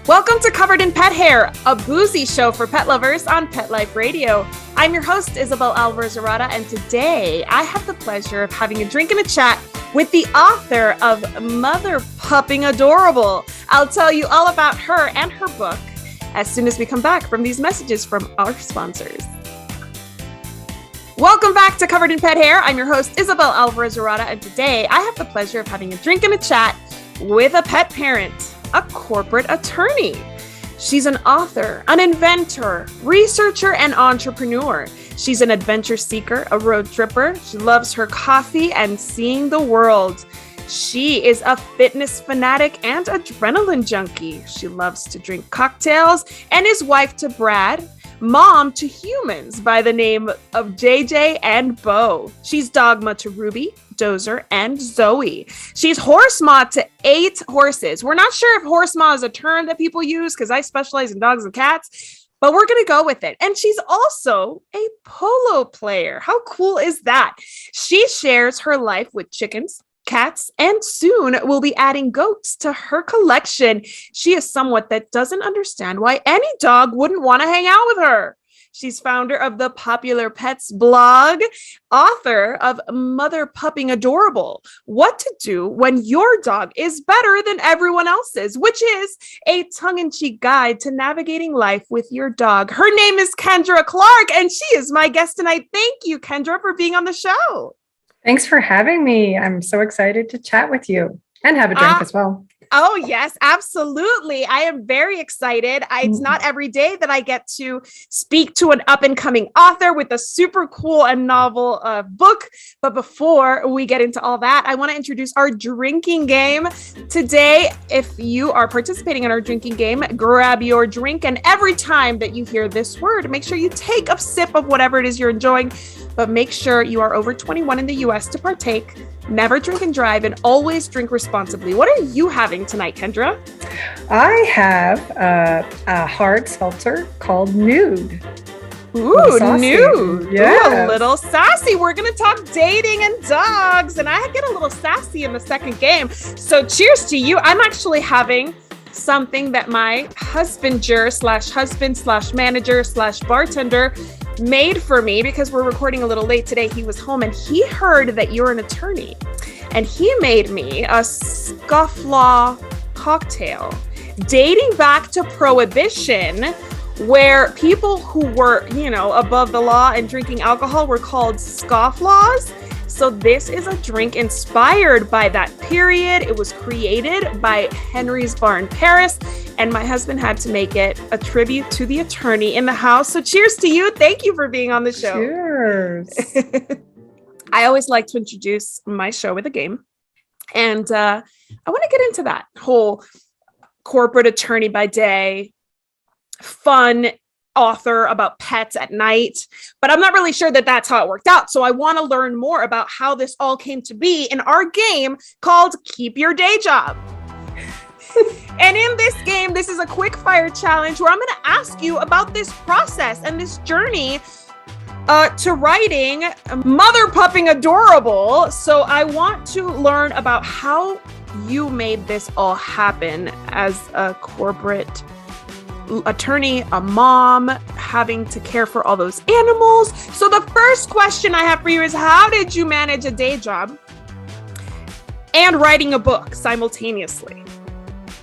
Welcome to Covered in Pet Hair, a boozy show for pet lovers on Pet Life Radio. I'm your host, Isabel Alvarez-Arata, and today I have the pleasure of having a drink and a chat with the author of Motherpuppin Adorable. I'll tell you all about her and her book as soon as we come back from these messages from our sponsors. Welcome back to Covered in Pet Hair. I'm your host, Isabel Alvarez-Arata, and today I have the pleasure of having a drink and a chat with a pet parent, a corporate attorney. She's an author, an inventor, researcher, and entrepreneur. She's an adventure seeker, a road tripper. She loves her coffee and seeing the world. She is a fitness fanatic and adrenaline junkie. She loves to drink cocktails and is wife to Brad, mom to humans by the name of JJ and Bo. She's dogma to Ruby, Dozer, and Zoe. She's horse ma to 8 horses. We're not sure if horse ma is a term that people use because I specialize in dogs and cats, but we're going to go with it. And she's also a polo player. How cool is that? She shares her life with chickens, cats, and soon will be adding goats to her collection. She is someone that doesn't understand why any dog wouldn't want to hang out with her. She's founder of the Popular Pets blog, author of Motherpuppin Adorable, What to Do When Your Dog is Better Than Everyone Else's, which is a tongue-in-cheek guide to navigating life with your dog. Her name is Kendra Clark, and she is my guest tonight. Thank you, Kendra, for being on the show. Thanks for having me. I'm so excited to chat with you and have a drink as well. Oh, yes, absolutely. I am very excited. It's not every day that I get to speak to an up-and-coming author with a super cool and novel book. But before we get into all that, I want to introduce our drinking game. Today, if you are participating in our drinking game, grab your drink. And every time that you hear this word, make sure you take a sip of whatever it is you're enjoying. But make sure you are over 21 in the U.S. to partake. Never drink and drive, and always drink responsibly. What are you having tonight, Kendra? I have a hard seltzer called Nude. Ooh, Nude. Yes. Ooh, a little sassy. We're going to talk dating and dogs, and I get a little sassy in the second game. So cheers to you. I'm actually having something that my husband/manager/bartender made for me because we're recording a little late today. He was home and he heard that you're an attorney, and he made me a scofflaw cocktail dating back to Prohibition, where people who were, above the law and drinking alcohol were called scofflaws. So this is a drink inspired by that period. It was created by Henry's Bar in Paris, and my husband had to make it a tribute to the attorney in the house. So cheers to you. Thank you for being on the show. Cheers. I always like to introduce my show with a game. And I want to get into that whole corporate attorney by day, fun author about pets at night, but I'm not really sure that that's how it worked out. So I want to learn more about how this all came to be in our game called Keep Your Day Job. And in this game, this is a quick fire challenge where I'm going to ask you about this process and this journey to writing Motherpuppin Adorable. So I want to learn about how you made this all happen as a corporate attorney, a mom, having to care for all those animals. So the first question I have for you is, how did you manage a day job and writing a book simultaneously?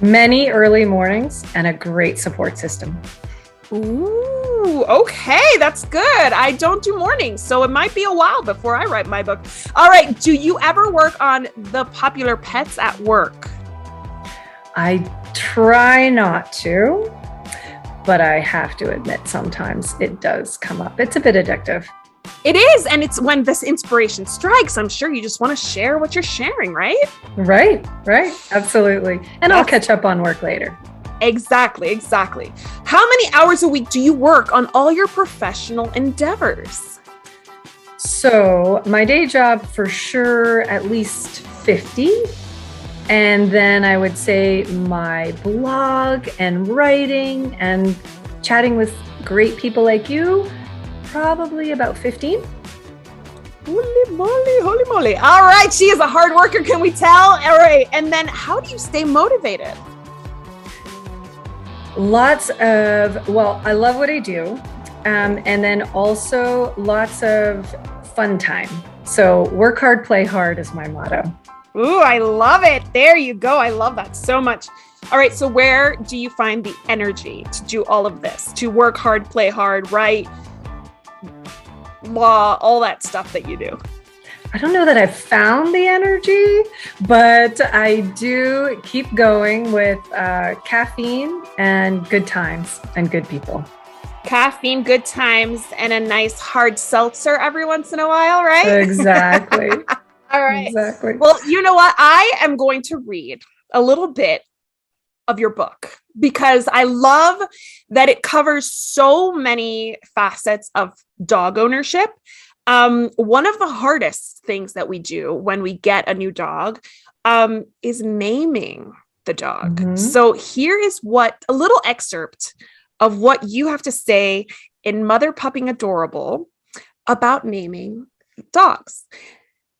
Many early mornings and a great support system. Ooh, okay, that's good. I don't do mornings, so it might be a while before I write my book. All right, do you ever work on the popular pets at work? I try not to, but I have to admit sometimes it does come up. It's a bit addictive. It is, and it's when this inspiration strikes, I'm sure you just want to share what you're sharing, right? Right, absolutely. And I'll catch up on work later. Exactly. How many hours a week do you work on all your professional endeavors? So my day job, for sure, at least 50. And then I would say my blog and writing and chatting with great people like you, probably about 15. Holy moly. All right. She is a hard worker. Can we tell? All right. And then how do you stay motivated? Lots of, well, I love what I do. And then also lots of fun time. So work hard, play hard is my motto. Ooh, I love it. There you go. I love that so much. All right. So where do you find the energy to do all of this, to work hard, play hard, write, law, all that stuff that you do? I don't know that I've found the energy, but I do keep going with caffeine and good times and good people. Caffeine, good times, and a nice hard seltzer every once in a while, right? Exactly. All right. Exactly. Well, you know what? I am going to read a little bit of your book because I love that it covers so many facets of dog ownership. One of the hardest things that we do when we get a new dog is naming the dog. Mm-hmm. So here is a little excerpt of what you have to say in Motherpupping Adorable about naming dogs.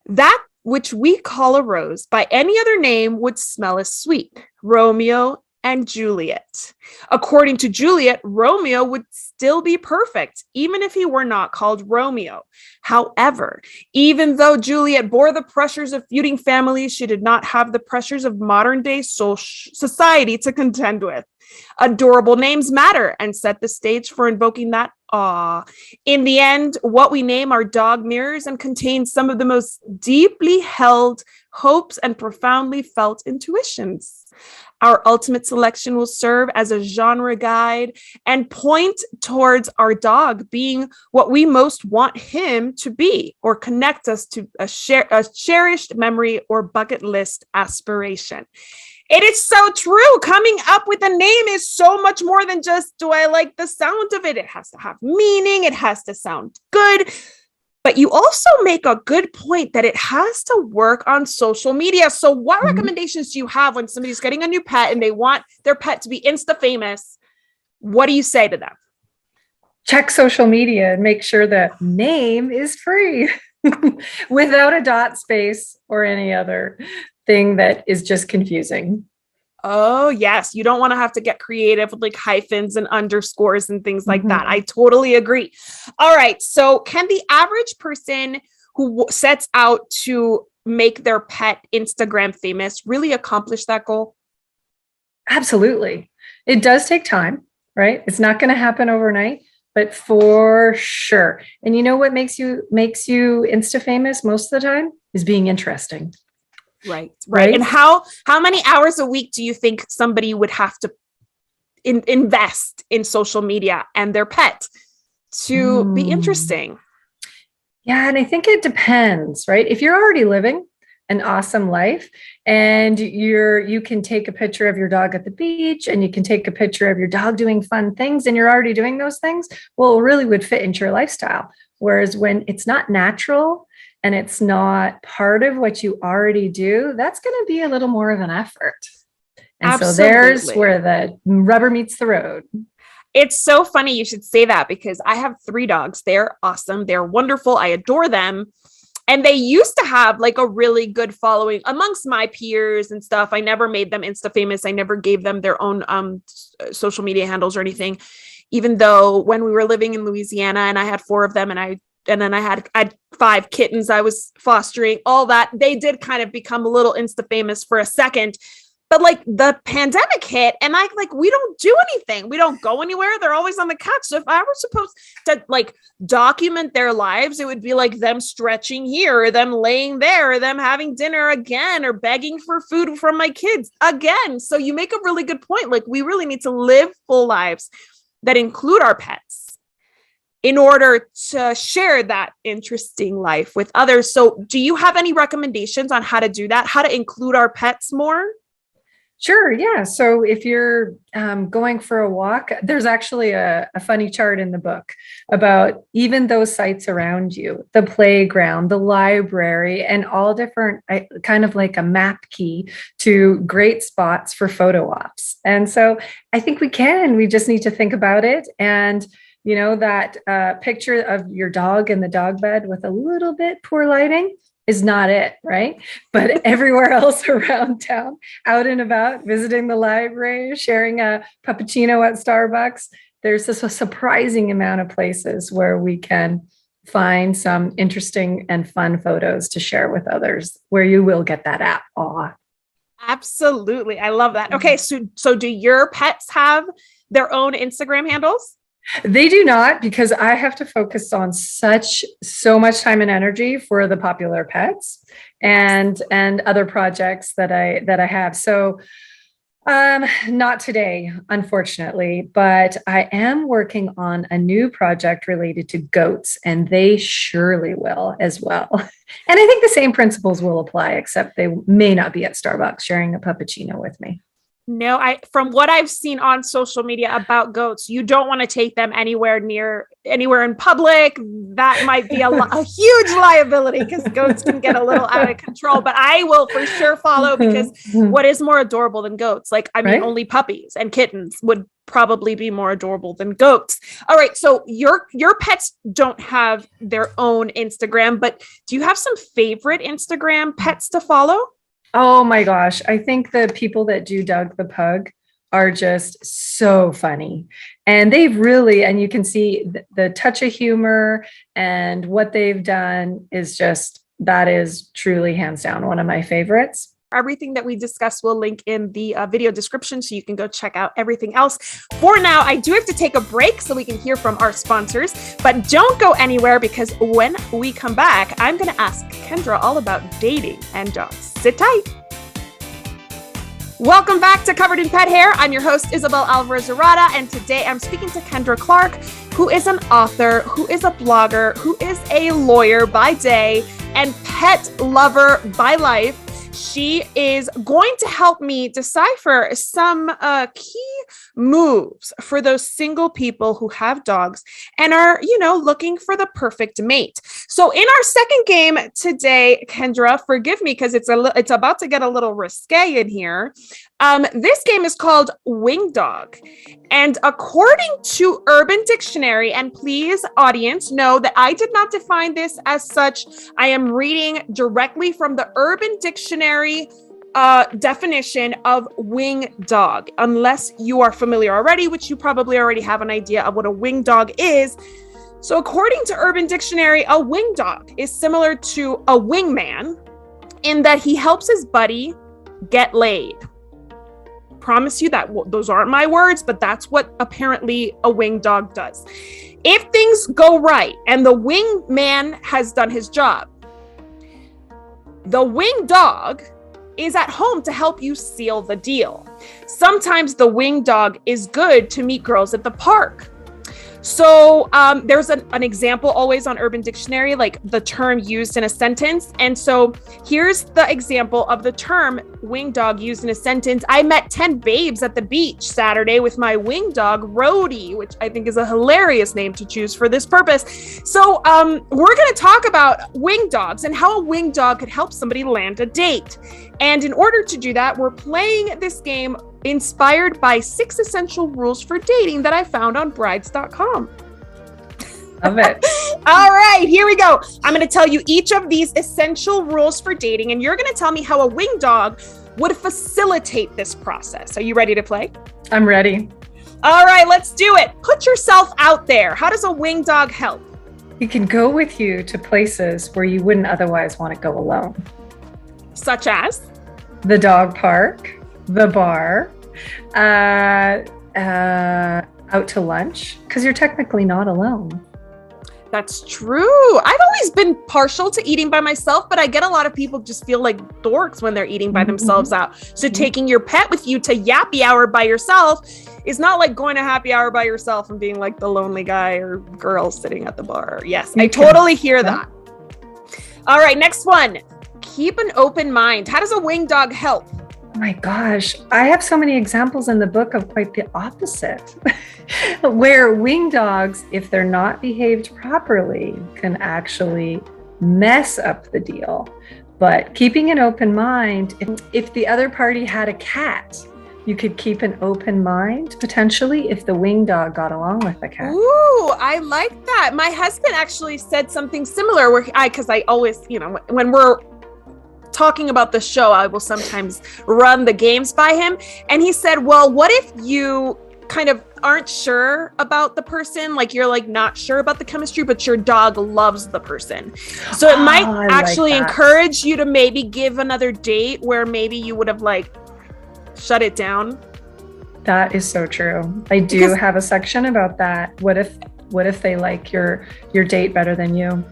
That which we call a rose by any other name would smell as sweet. Romeo and Juliet. According to Juliet, Romeo would still be perfect, even if he were not called Romeo. However, even though Juliet bore the pressures of feuding families, she did not have the pressures of modern day society to contend with. Adorable names matter and set the stage for invoking that awe. In the end, what we name our dog mirrors and contains some of the most deeply held hopes and profoundly felt intuitions. Our ultimate selection will serve as a genre guide and point towards our dog being what we most want him to be, or connect us to a cherished memory or bucket list aspiration. It is so true. Coming up with a name is so much more than just, do I like the sound of it? It has to have meaning. It has to sound good. But you also make a good point that it has to work on social media. So what recommendations do you have when somebody's getting a new pet and they want their pet to be Insta famous? What do you say to them? Check social media and make sure the name is free without a dot space or any other thing that is just confusing. Oh, yes. You don't want to have to get creative with like hyphens and underscores and things like that. I totally agree. All right. So can the average person who sets out to make their pet Instagram famous really accomplish that goal? Absolutely. It does take time, right? It's not going to happen overnight, but for sure. And you know what makes you Insta famous most of the time is being interesting. Right. And how many hours a week do you think somebody would have to invest in social media and their pet to be interesting? Yeah, and I think it depends, right? If you're already living an awesome life and you can take a picture of your dog at the beach and you can take a picture of your dog doing fun things and you're already doing those things, well, it really would fit into your lifestyle. Whereas when it's not natural and it's not part of what you already do, that's going to be a little more of an effort. And Absolutely. So there's where the rubber meets the road. It's so funny you should say that because I have 3 dogs. They're awesome. They're wonderful. I adore them. And they used to have like a really good following amongst my peers and stuff. I never made them Insta famous. I never gave them their own social media handles or anything, even though when we were living in Louisiana and I had 4 of them and then I had 5 kittens I was fostering, all that, they did kind of become a little Insta famous for a second. But like the pandemic hit and we don't do anything. We don't go anywhere. They're always on the couch. So if I were supposed to like document their lives, it would be like them stretching here or them laying there or them having dinner again or begging for food from my kids again. So you make a really good point. Like we really need to live full lives that include our pets in order to share that interesting life with others. So do you have any recommendations on how to do that? How to include our pets more? Sure. Yeah. So if you're going for a walk, there's actually a funny chart in the book about even those sites around you, the playground, the library, and all different kind of like a map key to great spots for photo ops. And so I think we just need to think about it. And that picture of your dog in the dog bed with a little bit poor lighting, is not it, right? But everywhere else around town, out and about, visiting the library, sharing a puppuccino at Starbucks, there's this a surprising amount of places where we can find some interesting and fun photos to share with others, where you will get that awe. Absolutely. I love that. Okay. So do your pets have their own Instagram handles? They do not, because I have to focus on so much time and energy for the popular pets and other projects that I have. So not today, unfortunately, but I am working on a new project related to goats, and they surely will as well. And I think the same principles will apply, except they may not be at Starbucks sharing a puppuccino with me. No, from what I've seen on social media about goats, you don't want to take them anywhere in public. That might be a huge liability because goats can get a little out of control, but I will for sure follow, because what is more adorable than goats? Like, I mean, only puppies and kittens would probably be more adorable than goats. All right. So your pets don't have their own Instagram, but do you have some favorite Instagram pets to follow? Oh my gosh. I think the people that do Doug the Pug are just so funny. And they've really, and you can see the touch of humor, and what they've done is that is truly hands down one of my favorites. Everything that we discussed will link in the video description, so you can go check out everything else. For now, I do have to take a break so we can hear from our sponsors, but don't go anywhere, because when we come back, I'm going to ask Kendra all about dating and dogs. Sit tight. Welcome back to Covered in Pet Hair. I'm your host, Isabel Alvarez-Zarada, and today I'm speaking to Kendra Clark, who is an author, who is a blogger, who is a lawyer by day and pet lover by life. She is going to help me decipher some key moves for those single people who have dogs and are, looking for the perfect mate. So in our second game today, Kendra, forgive me because it's about to get a little risque in here. This game is called Wing Dog. And according to Urban Dictionary, and please, audience, know that I did not define this as such. I am reading directly from the Urban Dictionary definition of wing dog, unless you are familiar already, which you probably already have an idea of what a wing dog is. So according to Urban Dictionary, a wing dog is similar to a wingman in that he helps his buddy get laid. Promise you that those aren't my words, but that's what apparently a wing dog does. If things go right and the wingman has done his job, the wing dog is at home to help you seal the deal. Sometimes the wing dog is good to meet girls at the park. So there's an example always on Urban Dictionary, like the term used in a sentence. And so here's the example of the term wing dog used in a sentence. I met 10 babes at the beach Saturday with my wing dog, Rhodey, which I think is a hilarious name to choose for this purpose. So we're going to talk about wing dogs and how a wing dog could help somebody land a date. And in order to do that, we're playing this game inspired by 6 essential rules for dating that I found on brides.com. Love it. All right, here we go. I'm going to tell you each of these essential rules for dating, and you're going to tell me how a wing dog would facilitate this process. Are you ready to play? I'm ready. All right, let's do it. Put yourself out there. How does a wing dog help? He can go with you to places where you wouldn't otherwise want to go alone. Such as? The dog park, the bar, out to lunch, because you're technically not alone. That's true. I've always been partial to eating by myself, but I get a lot of people just feel like dorks when they're eating by themselves out. So taking your pet with you to yappy hour by yourself is not like going to happy hour by yourself and being like the lonely guy or girl sitting at the bar. Yes, I totally hear that. All right, next one. Keep an open mind. How does a wing dog help? Oh my gosh, I have so many examples in the book of quite the opposite, where wing dogs, if they're not behaved properly, can actually mess up the deal. But keeping an open mind, if the other party had a cat, You could keep an open mind potentially if the wing dog got along with the cat. Ooh, I like that. My husband actually said something similar where because I always, when we're talking about the show, I will sometimes run the games by him. And he said, well, what if you kind of aren't sure about the person? Like you're like not sure about the chemistry, but your dog loves the person. So it might actually encourage you to maybe give another date where maybe you would have like shut it down. That is so true. I do have a section about that. What if they like your date better than you?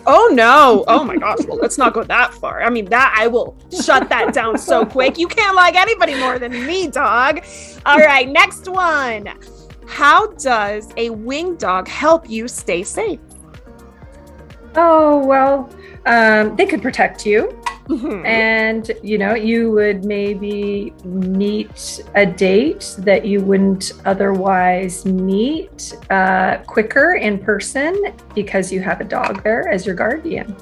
Oh no. Oh my gosh. Well, let's not go that far. I mean, that I will shut that down so quick. You can't like anybody more than me, dog. All right, next one. How does a wing dog help you stay safe? Oh, well, they could protect you. Mm-hmm. And, you would maybe meet a date that you wouldn't otherwise meet quicker in person because you have a dog there as your guardian.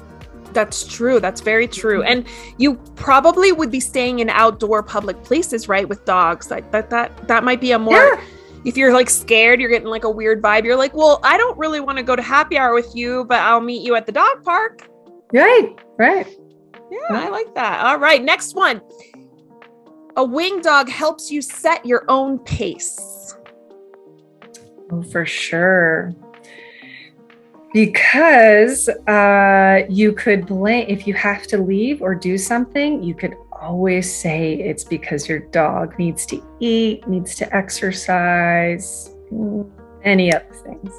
That's true. That's very true. And you probably would be staying in outdoor public places, right? With dogs. Like that might be a more... Yeah. If you're like scared, you're getting like a weird vibe. You're like, well, I don't really want to go to happy hour with you, but I'll meet you at the dog park. Right. Yeah, I like that. All right, next one. A wing dog helps you set your own pace. Oh, for sure. Because you could blame, if you have to leave or do something, you could always say it's because your dog needs to eat, needs to exercise, any other things.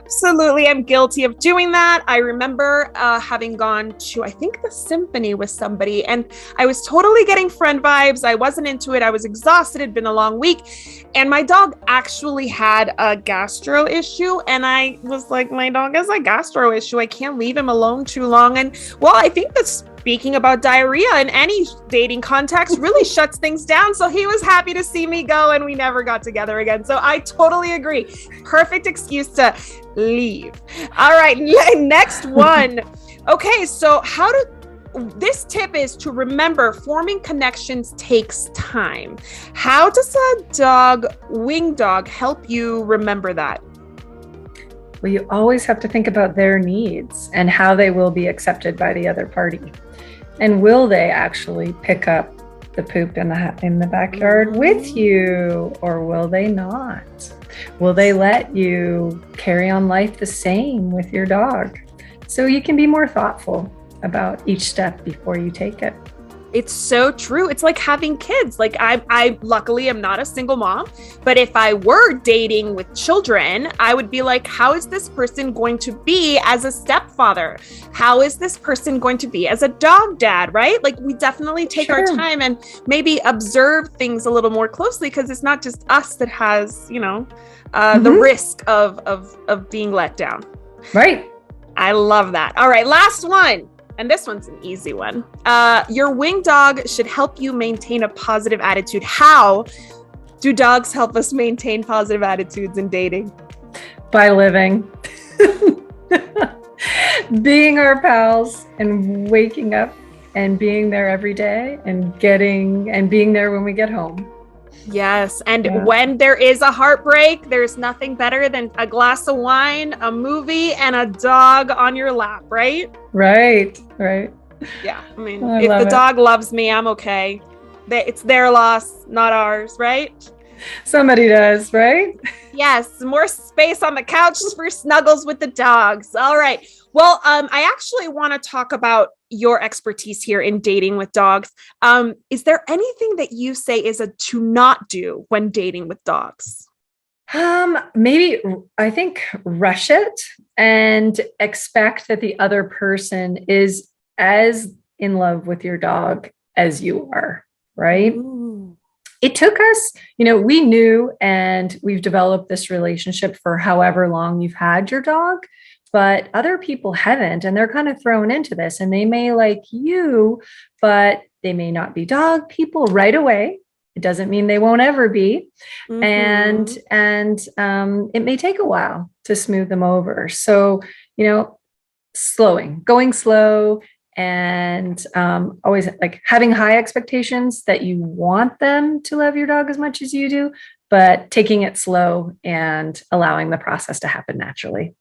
Absolutely. I'm guilty of doing that. I remember having gone to, I think, the symphony with somebody, and I was totally getting friend vibes. I wasn't into it. I was exhausted. It'd been a long week. And my dog actually had a gastro issue. And I was like, my dog has a gastro issue. I can't leave him alone too long. And well, I think that's speaking about diarrhea in any dating context really shuts things down. So he was happy to see me go and we never got together again. So I totally agree. Perfect excuse to leave. All right, next one. Okay, so this tip is to remember forming connections takes time. How does a wing dog help you remember that? Well, you always have to think about their needs and how they will be accepted by the other party. And will they actually pick up the poop in the backyard with you, or will they not? Will they let you carry on life the same with your dog? So you can be more thoughtful about each step before you take it. It's so true. It's like having kids. Like I luckily am not a single mom, but if I were dating with children, I would be like, how is this person going to be as a stepfather? How is this person going to be as a dog dad, right? Like we definitely take our time and maybe observe things a little more closely because it's not just us that has, the risk of being let down. Right. I love that. All right, last one. And this one's an easy one. Your wing dog should help you maintain a positive attitude. How do dogs help us maintain positive attitudes in dating? By living. Being our pals and waking up and being there every day and being there when we get home. Yes. And when there is a heartbreak, there's nothing better than a glass of wine, a movie, and a dog on your lap, right? Right. Yeah. I mean, if the dog loves me, I'm okay. It's their loss, not ours, right? Somebody does, right? Yes. More space on the couch for snuggles with the dogs. All right. Well, I actually want to talk about your expertise here in dating with dogs. Is there anything that you say is a to not do when dating with dogs? Maybe I think rush it and expect that the other person is as in love with your dog as you are, right? Ooh. It took us, we knew and we've developed this relationship for however long you've had your dog, but other people haven't, and they're kind of thrown into this and they may like you, but they may not be dog people right away. It doesn't mean they won't ever be. Mm-hmm. And it may take a while to smooth them over. So, going slow, and always like having high expectations that you want them to love your dog as much as you do, but taking it slow and allowing the process to happen naturally.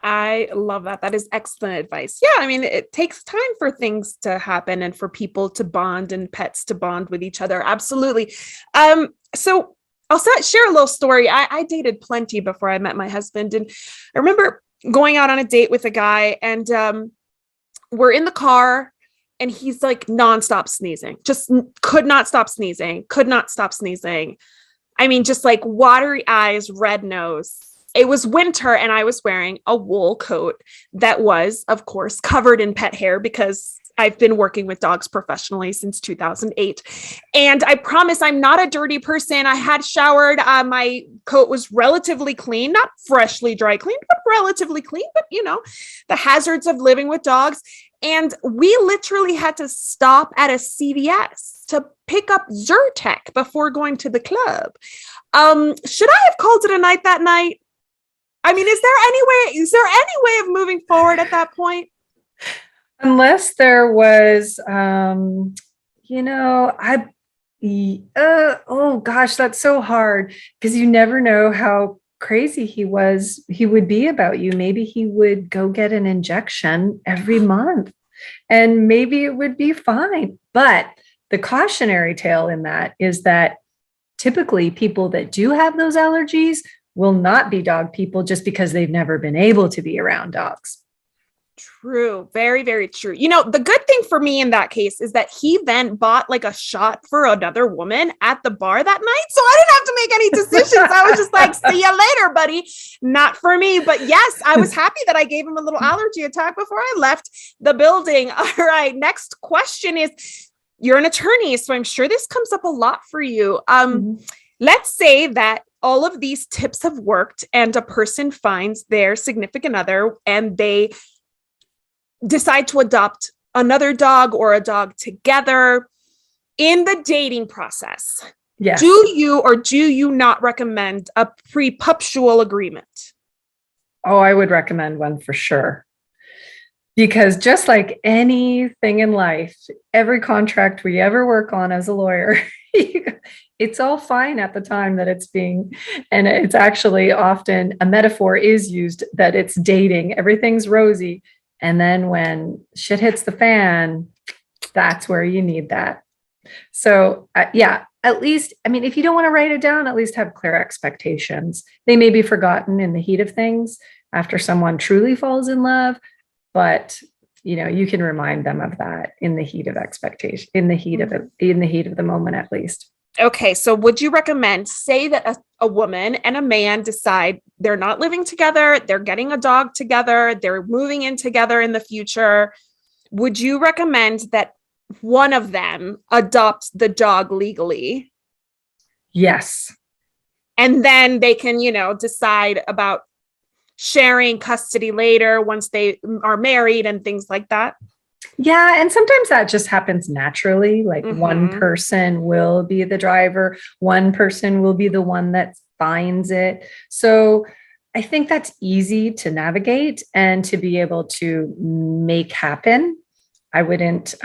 I love that. That is excellent advice. Yeah, I mean, it takes time for things to happen and for people to bond and pets to bond with each other. Absolutely. So I'll share a little story. I dated plenty before I met my husband, and I remember going out on a date with a guy, and we're in the car, and he's like nonstop sneezing, just could not stop sneezing, could not stop sneezing. I mean, just like watery eyes, red nose. It was winter, and I was wearing a wool coat that was, of course, covered in pet hair because I've been working with dogs professionally since 2008. And I promise I'm not a dirty person. I had showered. My coat was relatively clean, not freshly dry cleaned, but relatively clean. But, you know, the hazards of living with dogs. And we literally had to stop at a CVS to pick up Zyrtec before going to the club. Should I have called it a night that night? I mean, is there any way of moving forward at that point? Unless there was, oh gosh, that's so hard because you never know how crazy he would be about you. Maybe he would go get an injection every month and maybe it would be fine. But the cautionary tale in that is that typically people that do have those allergies will not be dog people just because they've never been able to be around dogs. True. Very, very true. You know, the good thing for me in that case is that he then bought like a shot for another woman at the bar that night. So I didn't have to make any decisions. I was just like, see you later, buddy. Not for me. But yes, I was happy that I gave him a little allergy attack before I left the building. All right. Next question is, you're an attorney, so I'm sure this comes up a lot for you. Let's say that all of these tips have worked and a person finds their significant other and they decide to adopt another dog or a dog together in the dating process. Yes. Do you or do you not recommend a prepuptial agreement? Oh, I would recommend one for sure. Because just like anything in life, every contract we ever work on as a lawyer, it's all fine at the time that and it's actually often a metaphor is used that it's dating, everything's rosy. And then when shit hits the fan, that's where you need that. So at least, I mean, if you don't want to write it down, at least have clear expectations. They may be forgotten in the heat of things after someone truly falls in love, but you can remind them of that in the heat of expectation, in the heat of the moment, at least. Okay. So would you recommend, say that a woman and a man decide they're not living together, they're getting a dog together, they're moving in together in the future. Would you recommend that one of them adopt the dog legally? Yes. And then they can, decide about sharing custody later once they are married and things like that? Yeah. And sometimes that just happens naturally. Like one person will be the driver, one person will be the one that finds it. So I think that's easy to navigate and to be able to make happen. I wouldn't,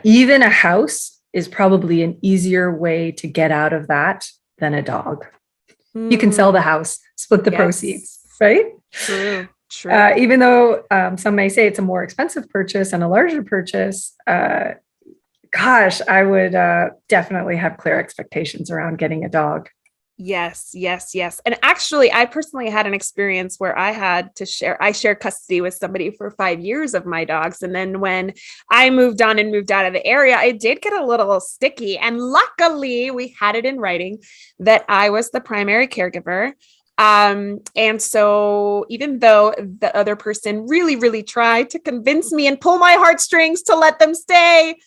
even a house is probably an easier way to get out of that than a dog. You can sell the house, split the proceeds, right? True. Even though some may say it's a more expensive purchase and a larger purchase, I would definitely have clear expectations around getting a dog. Yes. And actually, I personally had an experience where I shared custody with somebody for 5 years of my dogs. And then when I moved on and moved out of the area, it did get a little sticky. And luckily, we had it in writing that I was the primary caregiver. And so even though the other person really, really tried to convince me and pull my heartstrings to let them stay,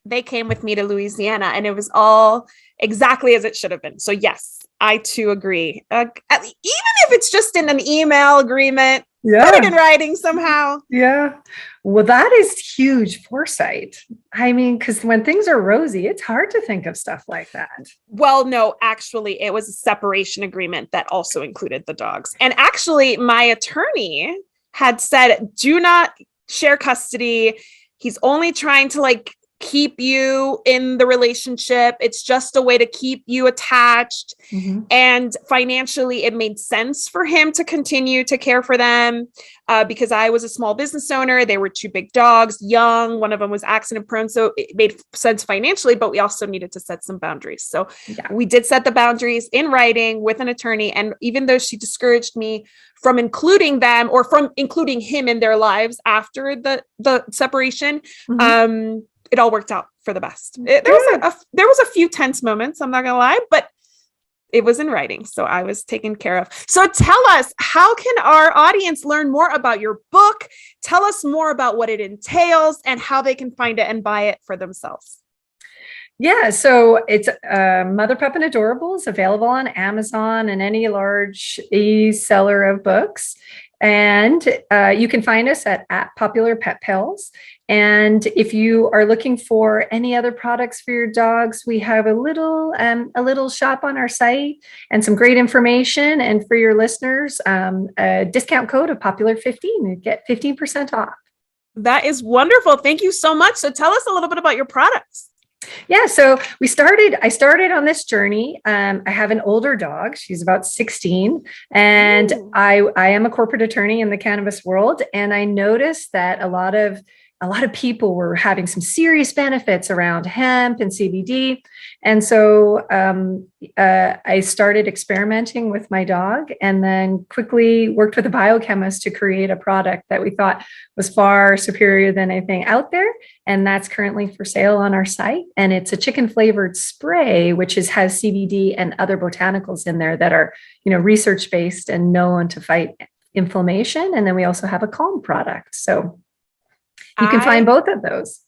they came with me to Louisiana and it was all exactly as it should have been. So yes, I too agree. Even if it's just in an email agreement, put it in writing somehow. Yeah. Well, that is huge foresight. I mean, because when things are rosy, it's hard to think of stuff like that. Well, no, actually, it was a separation agreement that also included the dogs. And actually, my attorney had said, do not share custody. He's only trying to like keep you in the relationship. It's just a way to keep you attached. And financially, it made sense for him to continue to care for them because I was a small business owner. They were two big dogs, young. One of them was accident prone. So it made sense financially, but we also needed to set some boundaries. So we did set the boundaries in writing with an attorney. And even though she discouraged me from including them or from including him in their lives after the separation, it all worked out for the best. There was a few tense moments, I'm not gonna lie, but it was in writing, so I was taken care of. So tell us, how can our audience learn more about your book? Tell us more about what it entails and how they can find it and buy it for themselves. Yeah, so it's Motherpuppin Adorables, available on Amazon and any large e-seller of books. And you can find us at Popular Pet Pals. And if you are looking for any other products for your dogs, we have a little shop on our site and some great information. And for your listeners, a discount code of Popular15 and get 15% off. That is wonderful. Thank you so much. So tell us a little bit about your products. Yeah, so I started on this journey. I have an older dog. She's about 16, and I am a corporate attorney in the cannabis world. And I noticed that a lot of people were having some serious benefits around hemp and CBD. And so I started experimenting with my dog and then quickly worked with a biochemist to create a product that we thought was far superior than anything out there. And that's currently for sale on our site. And it's a chicken flavored spray, which has CBD and other botanicals in there that are, research based and known to fight inflammation. And then we also have a calm product. So you can find both of those.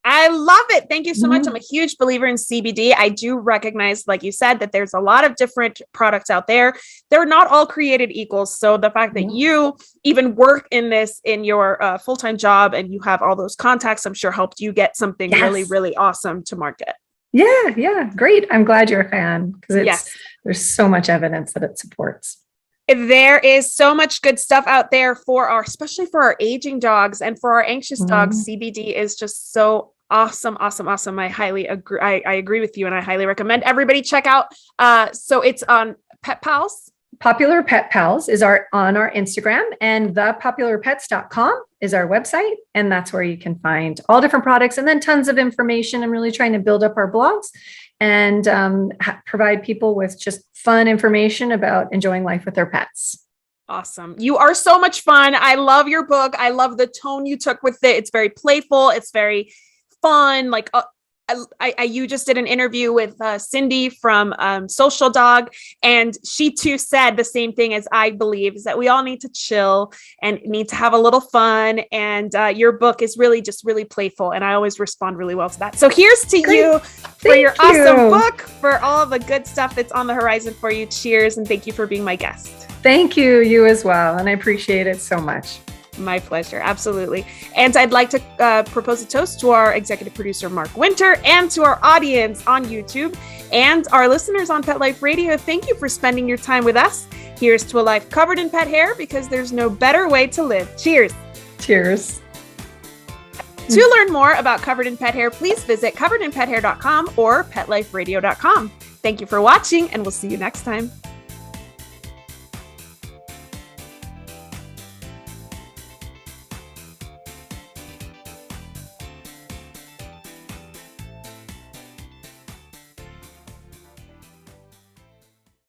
I love it. Thank you so much. I'm a huge believer in CBD. I do recognize, like you said, that there's a lot of different products out there. They're not all created equal. So the fact that you even work in this in your full-time job and you have all those contacts, I'm sure helped you get something really, really awesome to market. Yeah. Great. I'm glad you're a fan because there's so much evidence that it supports. There is so much good stuff out there especially for our aging dogs and for our anxious dogs. CBD is just so awesome. I highly agree. I agree with you, and I highly recommend everybody check out. So it's on Pet Pals. Popular Pet Pals is on our Instagram, and thepopularpets.com is our website. And that's where you can find all different products and then tons of information. I'm really trying to build up our blogs and provide people with just fun information about enjoying life with their pets. Awesome. You are so much fun. I love your book. I love the tone you took with it. It's very playful. It's very fun. Like you just did an interview with Cindy from Social Dog, and she too said the same thing as I believe, is that we all need to chill and need to have a little fun. And your book is really just really playful, and I always respond really well to that. So here's to you for your awesome book, for all the good stuff that's on the horizon for you. Cheers, and thank you for being my guest. Thank you, you as well, and I appreciate it so much. My pleasure. Absolutely. And I'd like to propose a toast to our executive producer, Mark Winter, and to our audience on YouTube and our listeners on Pet Life Radio. Thank you for spending your time with us. Here's to a life covered in pet hair, because there's no better way to live. Cheers. Cheers. To learn more about Covered in Pet Hair, please visit coveredinpethair.com or petliferadio.com. Thank you for watching, and we'll see you next time.